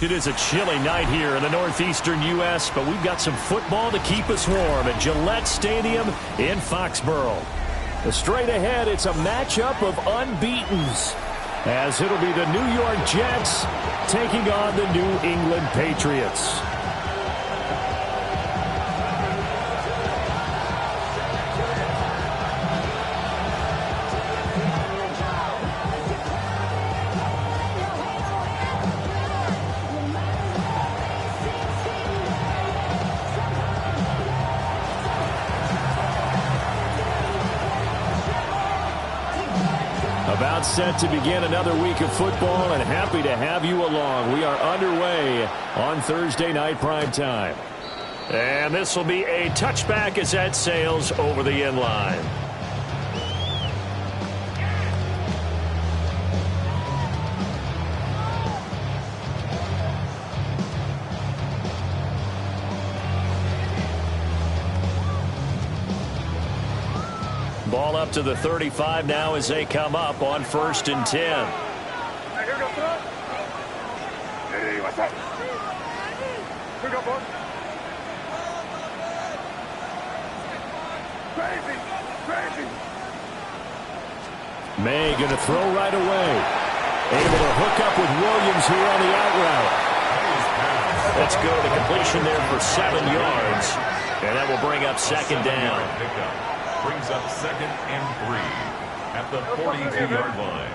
It is a chilly night here in the northeastern U.S., but we've got some football to keep us warm at Gillette Stadium in Foxborough. Straight ahead, it's a matchup of unbeatens, as it'll be the New York Jets taking on the New England Patriots. About set to begin another week of football, and happy to have you along. We are underway on Thursday night prime time. And this will be a touchback as that sails over the end line. Ball up to the 35 now as they come up on 1st and 10. Hey, what's that? Here we go, boy. Crazy, crazy. May going to throw right away. Able to hook up with Williams here on the out route. Let's go to completion there for 7 yards. And that will bring up 2nd down. Brings up 2nd and 3 at the 42-yard line.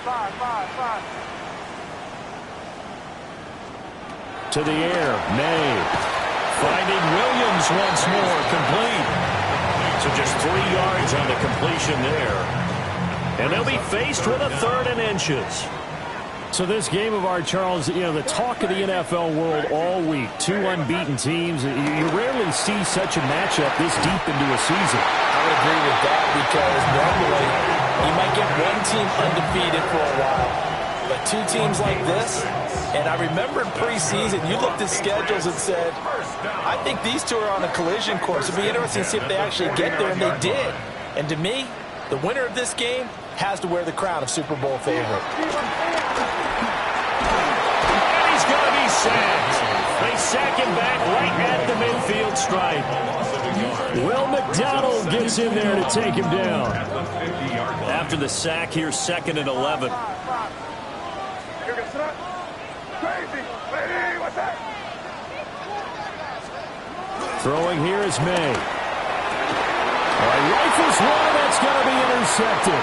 5. To the air, May. Finding Williams once more, complete. So just 3 yards on the completion there. And they'll be faced with a 3rd and inches. So this game of ours, Charles, you know, the talk of the NFL world all week. 2 unbeaten teams. You rarely see such a matchup this deep into a season. I would agree with that because normally you might get one team undefeated for a while. But 2 teams like this, and I remember in preseason, you looked at schedules and said, I think these 2 are on a collision course. It'd be interesting to see if they actually get there, and they did. And to me, the winner of this game has to wear the crown of Super Bowl favorite. Sacked. They sack him back right at the midfield stripe. Will McDonald gets in there to take him down. After the sack here, 2nd and 11. Throwing here is May. Rifles one, that's going to be intercepted.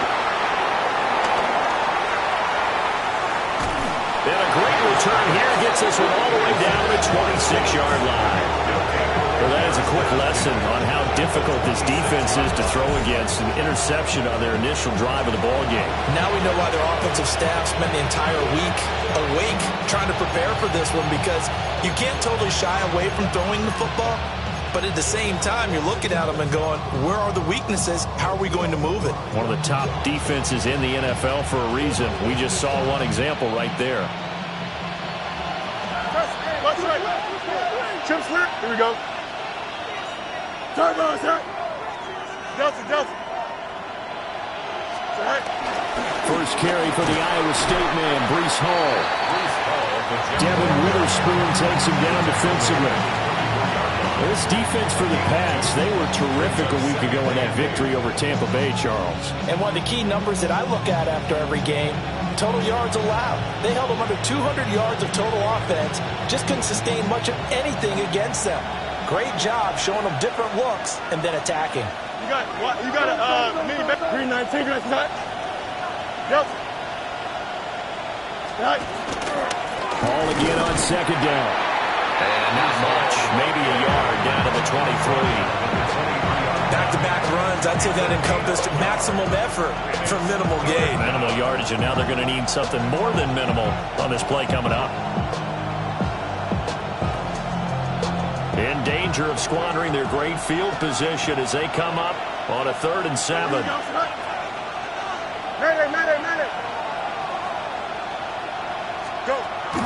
And a great return here gets us all the way down to the 26-yard line. Well, that is a quick lesson on how difficult this defense is to throw against. An interception on their initial drive of the ballgame. Now we know why their offensive staff spent the entire week awake trying to prepare for this one, because you can't totally shy away from throwing the football, but at the same time, you're looking at them and going, where are the weaknesses? How are we going to move it? One of the top defenses in the NFL for a reason. We just saw one example right there. Chip slip. Here we go. Turbo, sir. Delta. First carry for the Iowa State man, Breece Hall. Devin Witherspoon takes him down defensively. This defense for the Pats, they were terrific a week ago in that victory over Tampa Bay, Charles. And one of the key numbers that I look at after every game, total yards allowed. They held them under 200 yards of total offense, just couldn't sustain much of anything against them. Great job showing them different looks and then attacking. You got a mini back green 19, green 9. Yep. Right. Ball again on 2nd down. And not much, maybe a yard down to the 23. Back-to-back runs, I'd say that encompassed maximum effort for minimal gain. Minimal yardage, and now they're going to need something more than minimal on this play coming up. In danger of squandering their great field position as they come up on a 3rd and 7.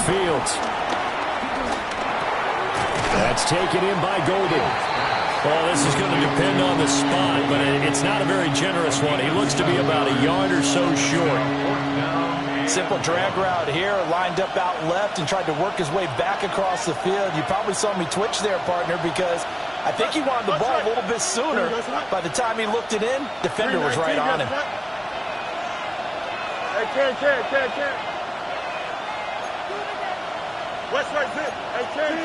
Fields. That's taken in by Golden. Well, this is going to depend on the spot, but it's not a very generous one. He looks to be about a yard or so short. Simple drag route here, lined up out left and tried to work his way back across the field. You probably saw me twitch there, partner, because I think he wanted the ball a little bit sooner. By the time he looked it in, defender was right on him. Hey, Ken. What's right there? Hey, Ken.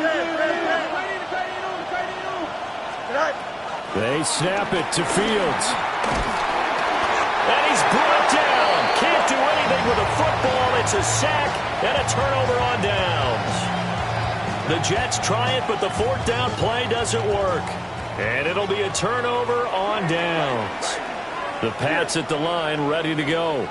They snap it to Fields. And he's brought down. Can't do anything with a football. It's a sack and a turnover on downs. The Jets try it, but the fourth down play doesn't work. And it'll be a turnover on downs. The Pats at the line, ready to go.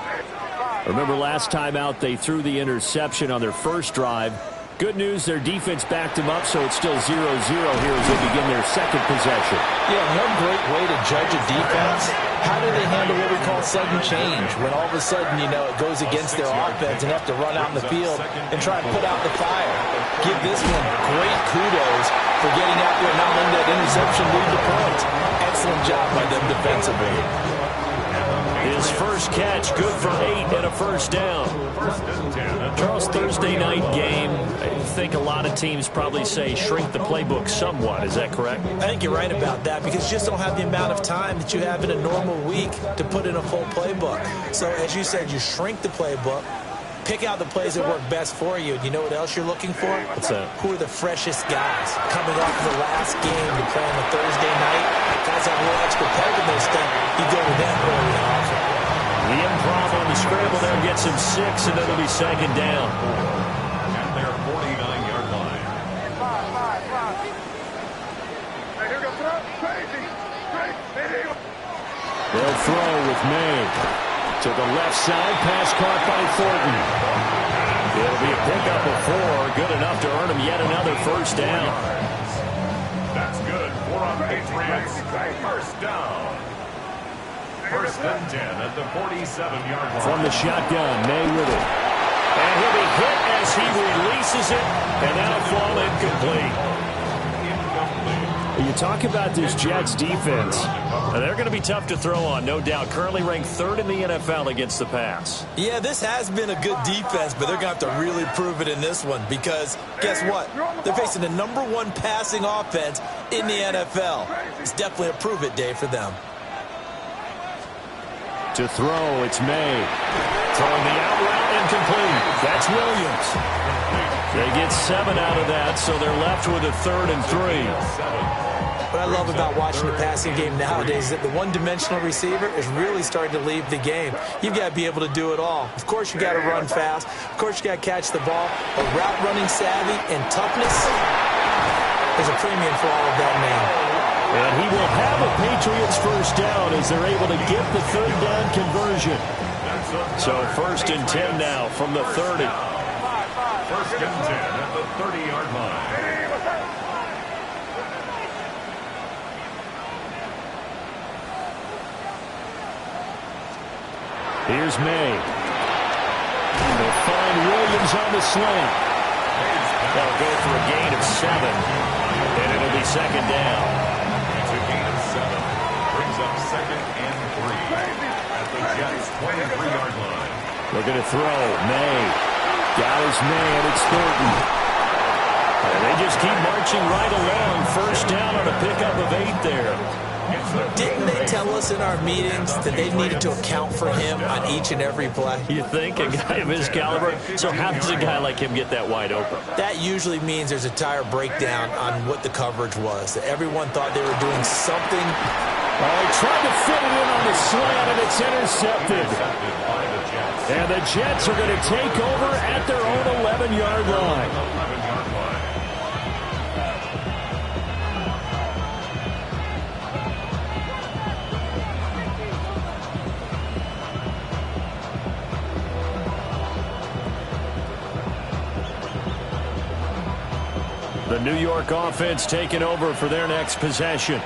Remember last time out, they threw the interception on their first drive. Good news, their defense backed them up, so it's still 0-0 here as they begin their second possession. Yeah, one great way to judge a defense, how do they handle what we call sudden change? When all of a sudden, you know, it goes against their offense and have to run out in the field and try and put out the fire. Give this one great kudos for getting out there and not letting that interception lead to points. Excellent job by them defensively. His first catch, good for 8 and a first down. Charles, Thursday night game, I think a lot of teams probably say shrink the playbook somewhat. Is that correct? I think you're right about that because you just don't have the amount of time that you have in a normal week to put in a full playbook. So as you said, you shrink the playbook, pick out the plays that work best for you. You know what else you're looking for? What's that? Who are the freshest guys coming off the last game to play on a Thursday night? Guys have a little extra peg in their step. You go to them early and often. The improv on the scramble there gets him 6, and it'll be second down. At their 49-yard line. They'll throw with May. To the left side, pass caught by Thornton. It'll be a pickup of 4, good enough to earn him yet another first down. That's good for our Patriots. First down. First and 10 at the 47-yard line. From the shotgun, May with it. And he'll be hit as he releases it, and that'll fall incomplete. You talk about this Jets defense. They're going to be tough to throw on, no doubt. Currently ranked 3rd in the NFL against the pass. Yeah, this has been a good defense, but they're going to have to really prove it in this one because guess what? They're facing the #1 passing offense in the NFL. It's definitely a prove-it day for them. To throw, it's May. Throwing the out route incomplete. That's Williams. They get 7 out of that, so they're left with a 3rd and 3. What I love about watching the passing game nowadays is that the one-dimensional receiver is really starting to leave the game. You've got to be able to do it all. Of course, you got to run fast. Of course, you got to catch the ball. But route running savvy and toughness, there's a premium for all of that now. And he will have a Patriots first down as they're able to get the 3rd down conversion. So 1st and 10 now from the 30. First and 10 at the 30-yard line. Here's May. They'll find Williams on the slant. They'll go for a gain of 7, and it'll be second down. It's a gain of 7. Brings up 2nd and 3 at the Jets' 23-yard line. Looking to throw. May. Got his man. It's Thornton. And they just keep marching right along. First down on a pickup of 8 there. Didn't they tell us in our meetings that they needed to account for him on each and every play? You think? A guy of his caliber? So how does a guy like him get that wide open? That usually means there's a tire breakdown on what the coverage was. That everyone thought they were doing something. Oh, he tried to fit it in on the slant, and it's intercepted. And the Jets are going to take over at their own 11-yard line. The New York offense taking over for their next possession.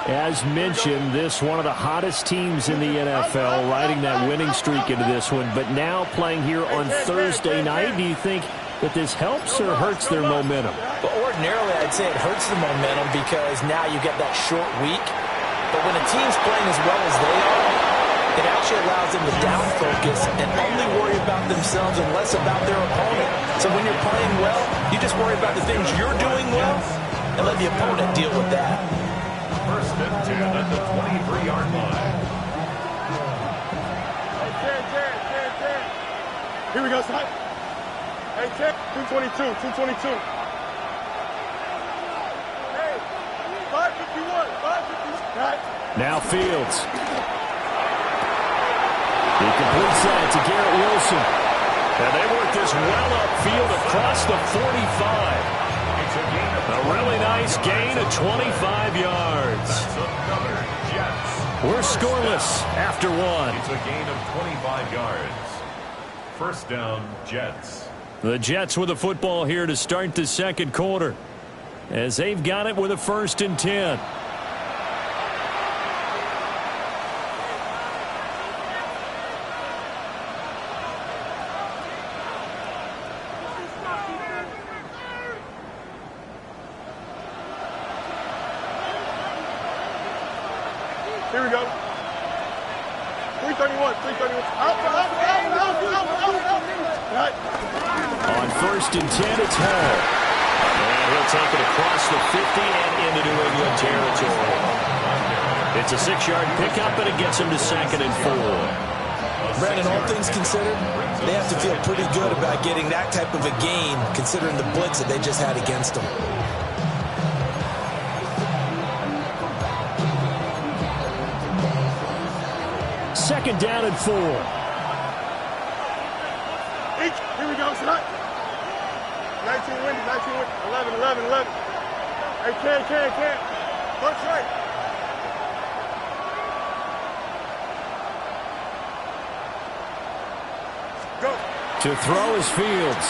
As mentioned, this one of the hottest teams in the NFL, riding that winning streak into this one, but now playing here on Thursday night. Do you think But this helps or hurts their momentum? But ordinarily, I'd say it hurts the momentum because now you get that short week. But when a team's playing as well as they are, it actually allows them to down focus and only worry about themselves and less about their opponent. So when you're playing well, you just worry about the things you're doing well and let the opponent deal with that. First and 10 at the 23-yard line. Here we go, son. Hey, 10, 222, 222. Hey, 551, 551. Now Fields. He completes that to Garrett Wilson. And they work this well upfield across the 45. A really nice gain of 25 yards. We're scoreless after one. It's a gain of 25 yards. First down, Jets. The Jets with the football here to start the second quarter, as they've got it with a 1st and 10. Here we go. 331, 331. Out. On 1st and 10, it's Hall. And he'll take it across the 50 and into New England territory. It's a 6-yard pickup, and it gets him to 2nd and 4. Brandon, all things considered, they have to feel pretty good about getting that type of a gain, considering the blitz that they just had against them. Second down and 4. Here we go, son. 19 wins, 11. Hey, can. Punch right. Go. To throw is Fields.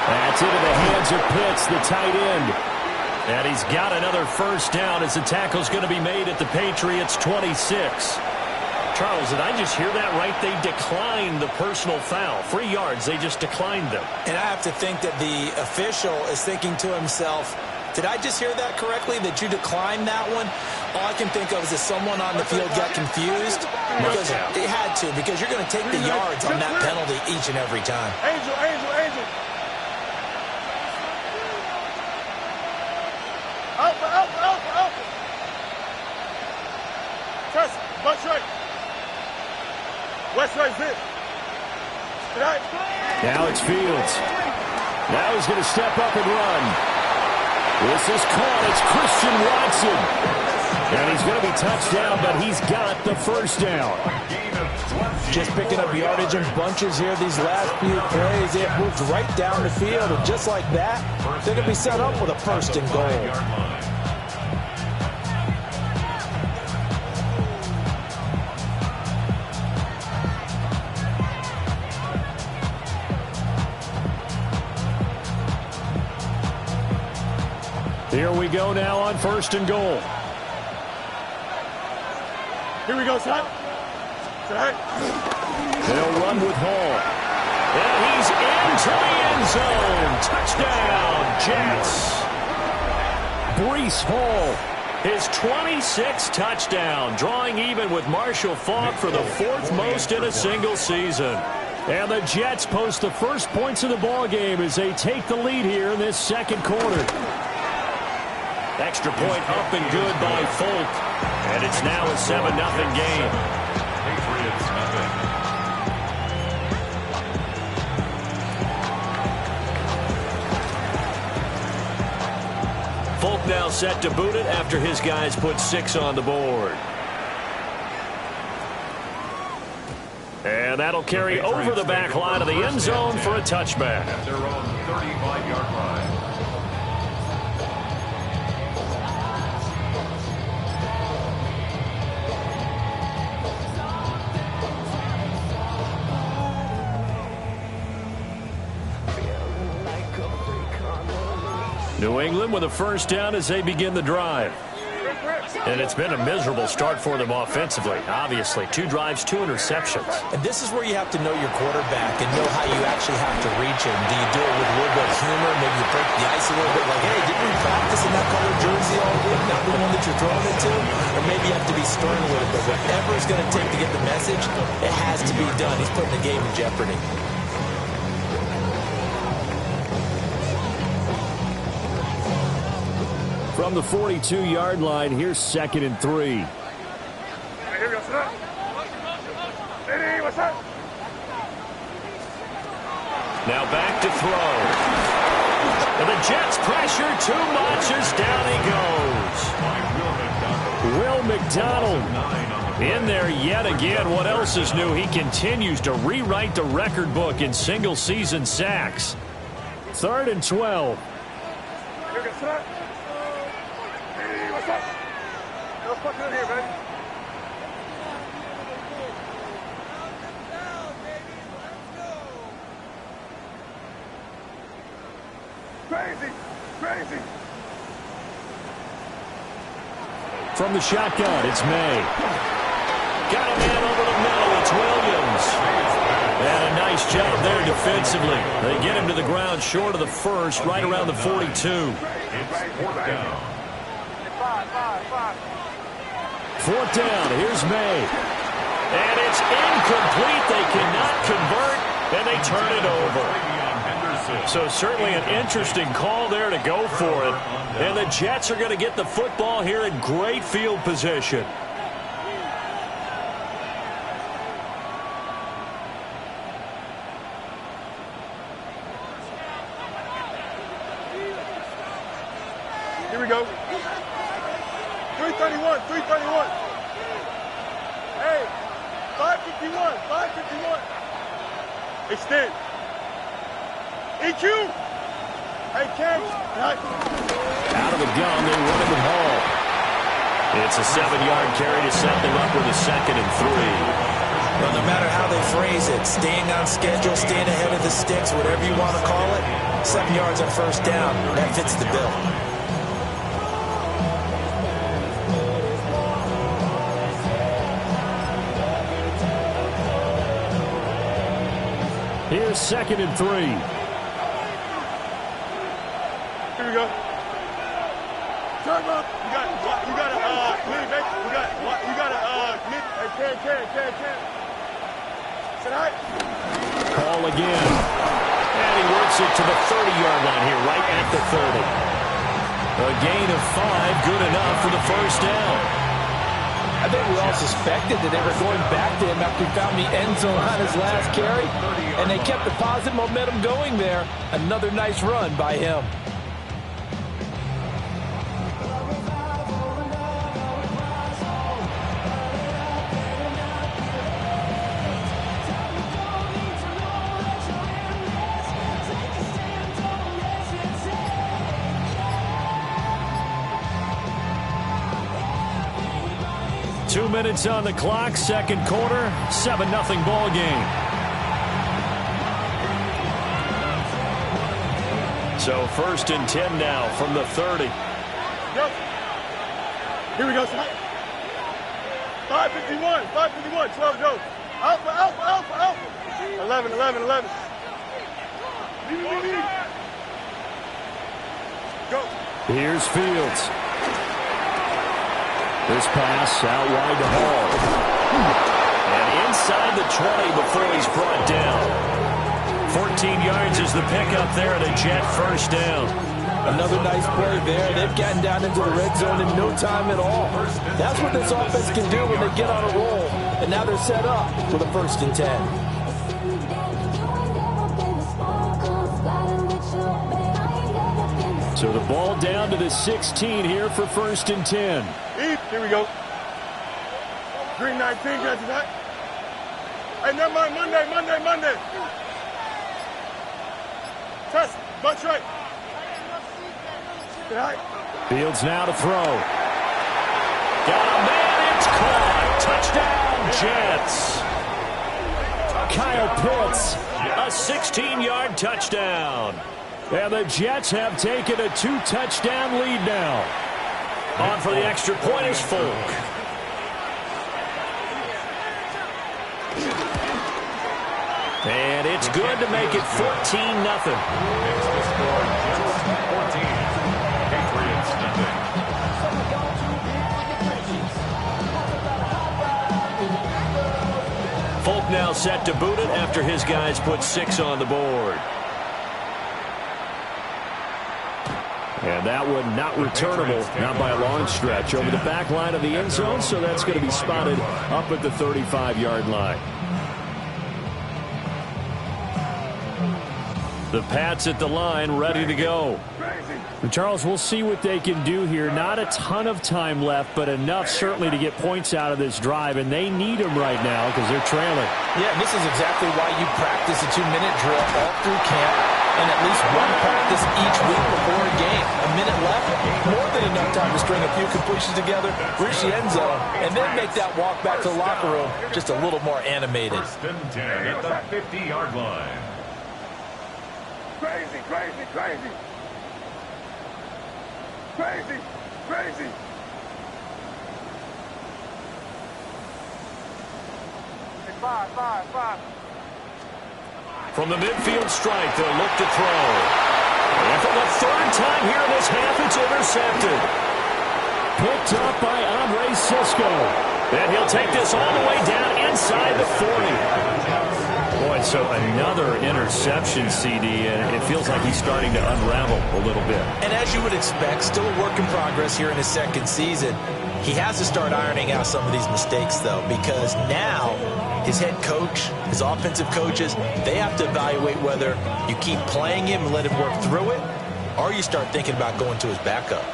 That's into the hands of Pitts, the tight end. And he's got another first down as the tackle's going to be made at the Patriots' 26. Charles, did I just hear that right? They declined the personal foul. 3 yards, they just declined them. And I have to think that the official is thinking to himself, did I just hear that correctly, that you declined that one? All I can think of is that someone on the field got confused. Because it had to, because you're going to take the yards on that penalty each and every time. Angel. Out. Trust, bunch right. West right, this. Right. Now it's Fields. Now he's going to step up and run. This is caught. It's Christian Watson. And he's going to be touched down, but he's got the first down. Just picking up yardage in bunches here these last few plays. They have moved right down the field, and just like that, they're going to be set up with a 1st and goal. Here we go now on 1st and goal. Here we go, son. They'll run with Hall. And he's into the end zone. Touchdown, Jets. Breece Hall, his 26th touchdown, drawing even with Marshall Faulk for the 4th most in a single season. And the Jets post the first points of the ball game as they take the lead here in this second quarter. Extra point up and good by Folk. And it's now a 7-0 game. Patriots nothing. Folk now set to boot it after his guys put 6 on the board. And that'll carry over the back line of the end zone for a touchback. At their own 35-yard line. New England with a first down as they begin the drive. And it's been a miserable start for them offensively. Obviously, 2 drives, 2 interceptions. And this is where you have to know your quarterback and know how you actually have to reach him. Do you do it with a little bit of humor? Maybe you break the ice a little bit like, hey, didn't we practice in that color jersey all week? Not the one that you're throwing it to? Or maybe you have to be stern with it. But whatever it's going to take to get the message, it has to be done. He's putting the game in jeopardy. From the 42-yard line, here's 2nd and 3. Here we go, son. Hey, what's up? Now back to throw. And the Jets pressure too much as down he goes. Will McDonald in there yet again. What else is new? He continues to rewrite the record book in single-season sacks. 3rd and 12. Here we go, son. Hey, what's up? What's fucking in here, man? Crazy, crazy. From the shotgun, it's May. Got a man over the middle. It's Williams. And a nice job there defensively. They get him to the ground short of the first, right around the 42. It's 4th down. 4th down. Here's May. And it's incomplete. They cannot convert, and they turn it over. So certainly an interesting call there to go for it. And the Jets are going to get the football here in great field position. Here we go. 331, 331. Hey, 551, 551. Extend. EQ. Hey, Ken. Out of the gun, they run it with Hall. It's a 7-yard carry to set them up with a 2nd and 3. Well, no matter how they phrase it, staying on schedule, staying ahead of the sticks, whatever you want to call it, 7 yards on 1st down, that fits the bill. Here's 2nd and 3. Here we go. Turn up. You got mini bacon. You got can. Sit high. Call again. And he works it to the 30-yard line here, right at the 30. A gain of 5, good enough for the 1st down. I think we all suspected that they were going back to him after he found the end zone on his last carry, and they kept the positive momentum going there. Another nice run by him. Two minutes on the clock, 2nd quarter, 7-0 ball game. So 1st and 10 now from the 30. Yep. Here we go, son. 551, 12 goes. Alpha. 11. Go. Here's Fields. This pass out wide to Hall. And inside the 20 before he's brought down. 14 yards is the pickup there at a Jet 1st down. Another nice play there. They've gotten down into the red zone in no time at all. That's what this offense can do when they get on a roll. And now they're set up for the 1st and 10. So the ball down to the 16 here for 1st and 10. Here we go. Green 19, guys, tonight. Hey, never mind, Monday. Test, butt right. Good night. Fields now to throw. Got a man, it's caught. Touchdown, Jets. Kyle Pitts, a 16-yard touchdown. And the Jets have taken a 2-touchdown lead now. On for the extra point is Folk. And it's good to make it 14-0. It's the score, Jets 14, Patriots nothing. Folk now set to boot it after his guys put 6 on the board. And that one not returnable, not by a long stretch, over the back line of the end zone, so that's going to be spotted up at the 35-yard line. The Pats at the line, ready to go. Charles, we'll see what they can do here. Not a ton of time left, but enough certainly to get points out of this drive, and they need them right now because they're trailing. Yeah, this is exactly why you practice a 2-minute drill all through camp and at least one practice each week before a game. A minute left, more than enough time to string a few completions together, reach the end zone, and then make that walk back to the locker room just a little more animated. First and 10 at the 50-yard line. Crazy, crazy, crazy. Crazy, crazy. Five. From the midfield stripe, they'll look to throw. And for the third time here in this half, it's intercepted. Picked up by Andre Sisco. And he'll take this all the way down inside the 40. Boy, so another interception, CD, and it feels like he's starting to unravel a little bit. And as you would expect, still a work in progress here in his second season. He has to start ironing out some of these mistakes, though, because now his head coach, his offensive coaches, they have to evaluate whether you keep playing him and let him work through it, or you start thinking about going to his backup.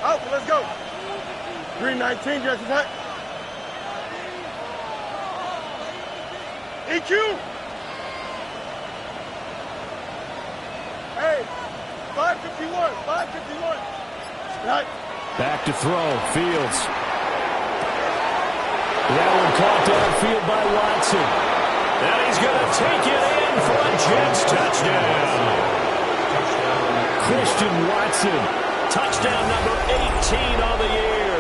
Out, let's go. 319, just attack. EQ. Hey, 551. Right. Back to throw, Fields. That one caught downfield by Watson. And he's going to take it in for a Jets touchdown. Christian Watson. Touchdown number 18 on the year.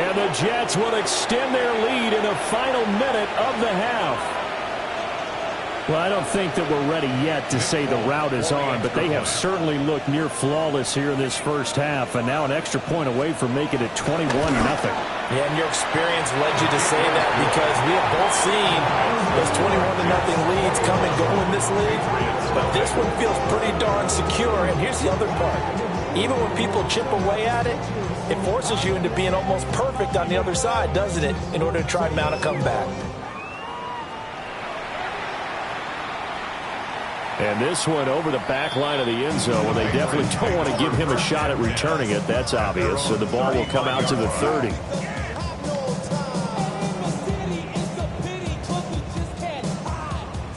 And the Jets will extend their lead in the final minute of the half. Well, I don't think that we're ready yet to say the route is on, but they have certainly looked near flawless here in this first half, and now an extra point away from making it 21-0. Yeah, and your experience led you to say that because we have both seen those 21-0 leads come and go in this league, but this one feels pretty darn secure, and here's the other part. Even when people chip away at it, it forces you into being almost perfect on the other side, doesn't it, in order to try and mount a comeback. And this one over the back line of the end zone. Well, they definitely don't want to give him a shot at returning it. That's obvious. So the ball will come out to the 30.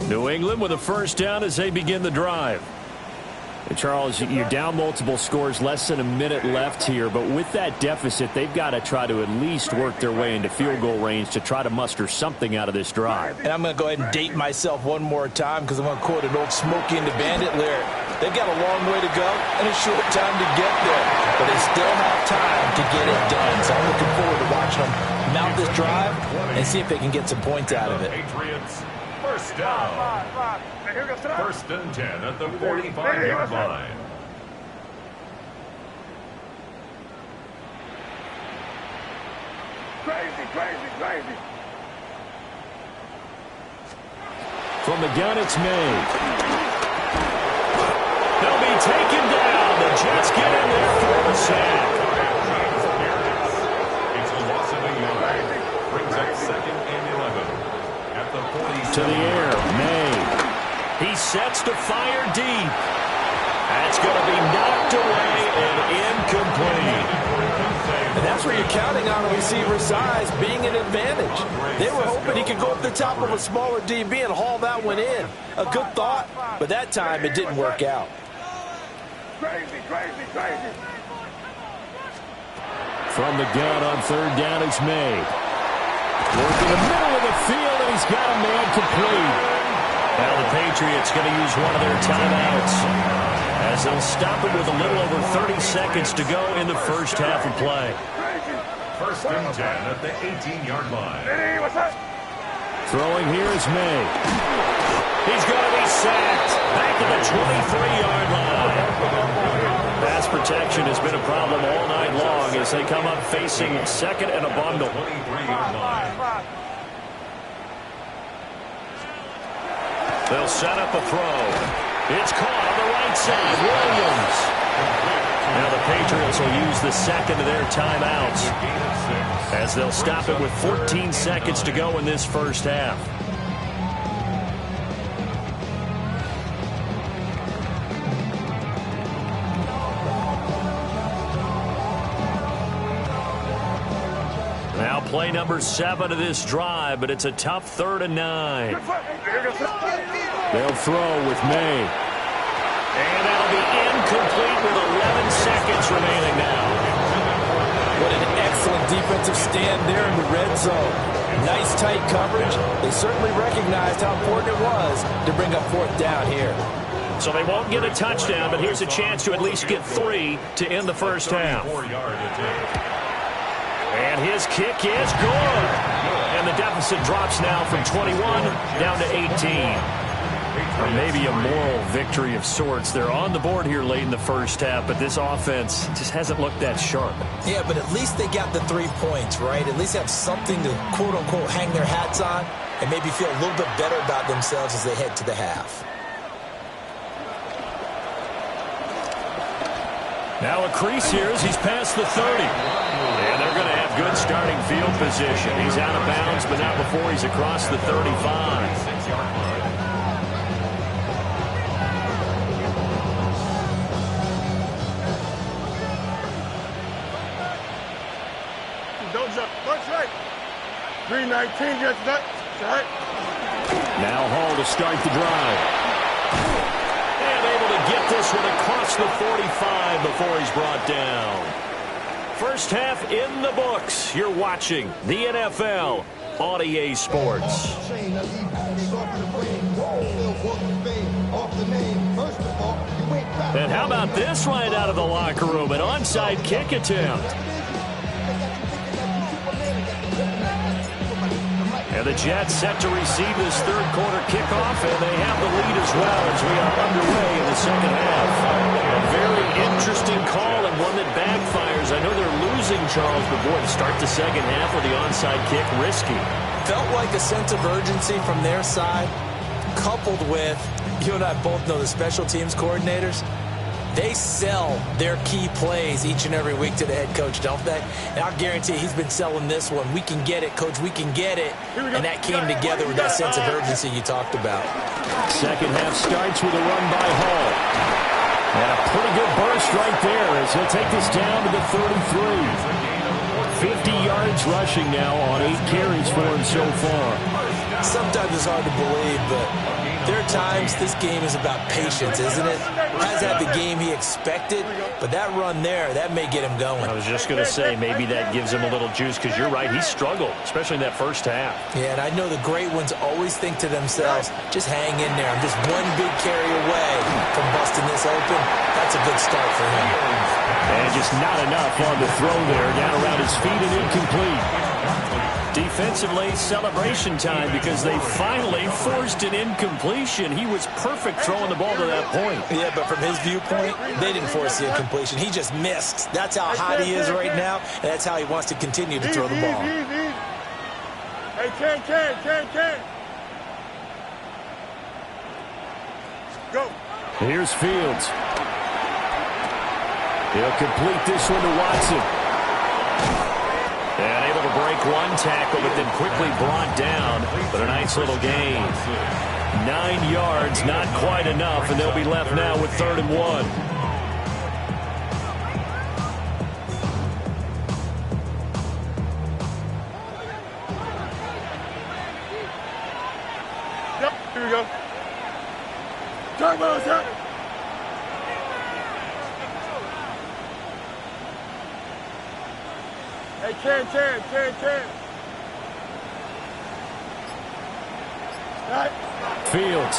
New England with a first down as they begin the drive. And Charles, you're down multiple scores, less than a minute left here. But with that deficit, they've got to try to at least work their way into field goal range to try to muster something out of this drive. And I'm going to go ahead and date myself one more time because I'm going to quote an old Smokey and the Bandit lyric. They've got a long way to go and a short time to get there. But they still have time to get it done. So I'm looking forward to watching them mount this drive and see if they can get some points out of it. Patriots, first down. First and 10 at the 45-yard line. Crazy. From the gun, it's made. They'll be taken down. The Jets get in there for the sack. It's a loss of a yard. Brings up 2nd and 11 at the 47. To the air, May. He sets to fire deep. That's going to be knocked away and incomplete. And that's where you're counting on a receiver's size being an advantage. They were hoping he could go up the top of a smaller DB and haul that one in. A good thought, but that time it didn't work out. Crazy. From the gun on third down, it's made. Work in the middle of the field, and he's got a man complete. Now the Patriots going to use one of their timeouts as as they'll stop it with a little over 30 seconds to go in the first half of play. First and 10 at the 18-yard line. Hey, what's up? Throwing here is May. He's going to be sacked back at the 23-yard line. Pass protection has been a problem all night long as they come up facing second and a bundle. 23-yard line. They'll set up a throw. It's caught on the right side. Williams. Now the Patriots will use the second of their timeouts as they'll stop it with 14 seconds to go in this first half. Now play number 7 of this drive, but it's a tough 3rd and 9. They'll throw with May. And that'll be incomplete with 11 seconds remaining now. What an excellent defensive stand there in the red zone. Nice tight coverage. They certainly recognized how important it was to bring up 4th down here. So they won't get a touchdown, but here's a chance to at least get 3 to end the first half. And his kick is good. And the deficit drops now from 21 down to 18. Or maybe a moral victory of sorts. They're on the board here late in the first half, but this offense just hasn't looked that sharp. Yeah, but at least they got the 3 points, right? At least have something to, quote-unquote, hang their hats on and maybe feel a little bit better about themselves as they head to the half. Now a crease here as he's past the 30. And they're going to have good starting field position. He's out of bounds, but not before he's across the 35. Don't jump. That's right. 319, just that. Right. Now Hall to start the drive. And able to get this one across the 45 before he's brought down. First half in the books. You're watching the NFL on EA Sports. And how about this right out of the locker room? An onside kick attempt. And the Jets set to receive this third quarter kickoff, and they have the lead as well as we are underway in the second half. A very interesting call and one that backfires. I know they're losing, Charles, but boy, to start the second half with the onside kick, risky. Felt like a sense of urgency from their side, coupled with, you and I both know the special teams coordinators. They sell their key plays each and every week to the head coach, don't they? And I'll guarantee he's been selling this one. We can get it, coach. We can get it. And that came together with that sense of urgency you talked about. Second half starts with a run by Hall. And a pretty good burst right there as he'll take this down to the 33. 50 yards rushing now on 8 carries for him so far. Sometimes it's hard to believe, but there are times this game is about patience, isn't it? Has had the game he expected, but that run there, that may get him going. I was just going to say, maybe that gives him a little juice, because you're right, he struggled, especially in that first half. Yeah, and I know the great ones always think to themselves, just hang in there. I'm just one big carry away from busting this open. That's a good start for him. And just not enough on the throw there, down around his feet and incomplete. Defensively, celebration time because they finally forced an incompletion. He was perfect throwing the ball to that point. Yeah, but from his viewpoint, they didn't force the incompletion. He just missed. That's how hot he is right now, and that's how he wants to continue to throw the ball. Hey, Ken. Go. Here's Fields. He'll complete this one to Watson. And able to break one tackle, but then quickly brought down. But a nice little gain. 9 yards, not quite enough, and they'll be left now with 3rd and 1. Yep, here we go. Turbo's up. Hey, Ken. Fields.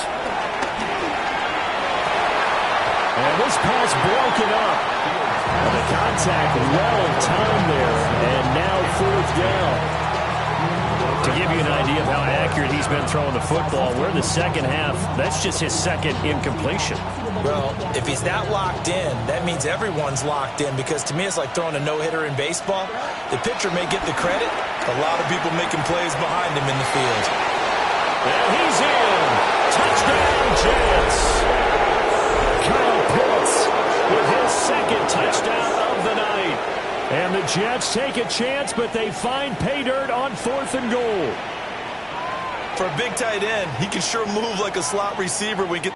And this pass broken up. And the contact well timed there. And now 4th down. To give you an idea of how accurate he's been throwing the football, we're in the second half. That's just his second incompletion. Well, if he's that locked in, that means everyone's locked in, because to me it's like throwing a no-hitter in baseball. The pitcher may get the credit, a lot of people making plays behind him in the field. And he's in. Touchdown, Jets. Kyle Pitts with his second touchdown of the night. And the Jets take a chance, but they find pay dirt on 4th and goal. For a big tight end, he can sure move like a slot receiver when he gets